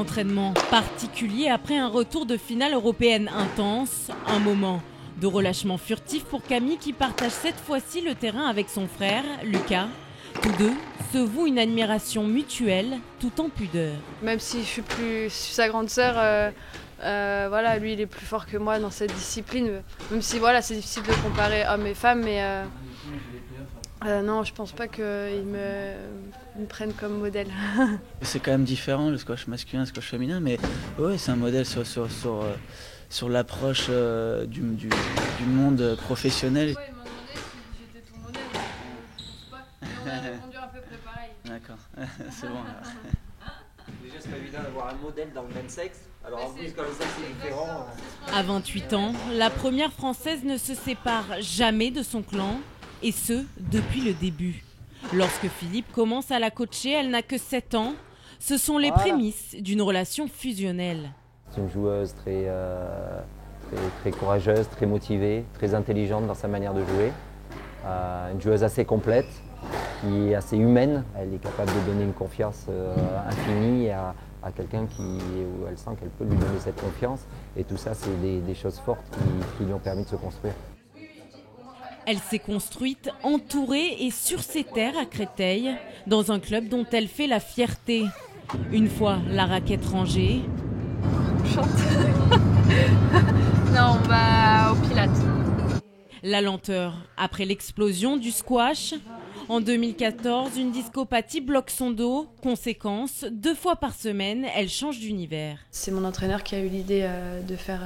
Entraînement particulier après un retour de finale européenne intense, un moment de relâchement furtif pour Camille qui partage cette fois-ci le terrain avec son frère, Lucas. Tous deux se vouent une admiration mutuelle tout en pudeur. Même si je suis sa grande sœur, voilà, lui il est plus fort que moi dans cette discipline. Même si voilà, c'est difficile de comparer hommes et femmes, mais non, je pense pas qu'ils me prennent comme modèle. C'est quand même différent le squash masculin et le squash féminin, mais ouais, c'est un modèle sur l'approche du monde professionnel. Ouais, ils m'ont demandé si j'étais ton modèle, je pense pas. Mais on a répondu à peu près pareil. D'accord, c'est bon. Déjà, c'est pas évident d'avoir un modèle dans le même sexe. Alors en plus, quand le sexe est différent. À 28 ans, la première Française ne se sépare jamais de son clan, et ce, depuis le début. Lorsque Philippe commence à la coacher, elle n'a que 7 ans. Ce sont les prémices d'une relation fusionnelle. C'est une joueuse très courageuse, très motivée, très intelligente dans sa manière de jouer. Une joueuse assez complète, qui est assez humaine. Elle est capable de donner une confiance infinie à quelqu'un où elle sent qu'elle peut lui donner cette confiance. Et tout ça, c'est des choses fortes qui lui ont permis de se construire. Elle s'est construite entourée et sur ses terres à Créteil, dans un club dont elle fait la fierté. Une fois la raquette rangée, On chante. Non, on va au Pilates. la lenteur après l'explosion du squash. En 2014, une discopathie bloque son dos. Conséquence, 2 fois par semaine, elle change d'univers. C'est mon entraîneur qui a eu l'idée de faire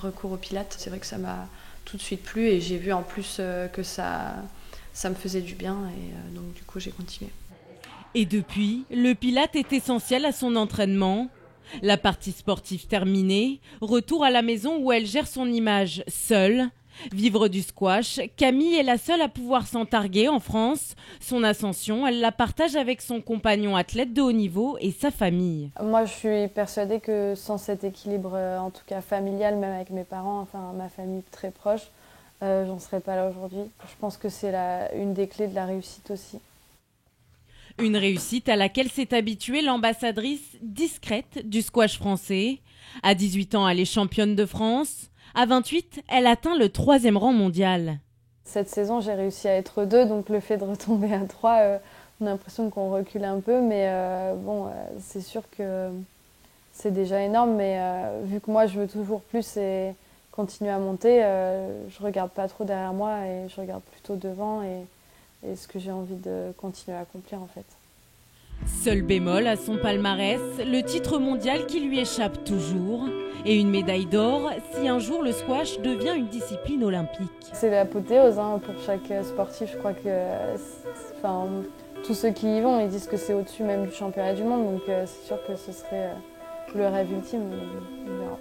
recours au Pilates. C'est vrai que ça m'a tout de suite plu et j'ai vu en plus que ça me faisait du bien et donc du coup j'ai continué. Et depuis, le Pilate est essentiel à son entraînement. La partie sportive terminée, retour à la maison où elle gère son image seule. Vivre du squash, Camille est la seule à pouvoir s'en targuer en France. Son ascension, elle la partage avec son compagnon athlète de haut niveau et sa famille. Moi, je suis persuadée que sans cet équilibre, en tout cas familial, même avec mes parents, enfin ma famille très proche, j'en serais pas là aujourd'hui. Je pense que c'est une des clés de la réussite aussi. Une réussite à laquelle s'est habituée l'ambassadrice discrète du squash français. À 18 ans, elle est championne de France. À 28, elle atteint le 3e rang mondial. Cette saison, j'ai réussi à être 2, donc le fait de retomber à 3, on a l'impression qu'on recule un peu, mais c'est sûr que c'est déjà énorme, mais vu que moi je veux toujours plus et continuer à monter, je regarde pas trop derrière moi et je regarde plutôt devant et ce que j'ai envie de continuer à accomplir en fait. Seul bémol à son palmarès, le titre mondial qui lui échappe toujours et une médaille d'or si un jour le squash devient une discipline olympique. C'est l'apothéose pour chaque sportif, je crois que tous ceux qui y vont, ils disent que c'est au-dessus même du championnat du monde, donc c'est sûr que ce serait le rêve ultime, on verra.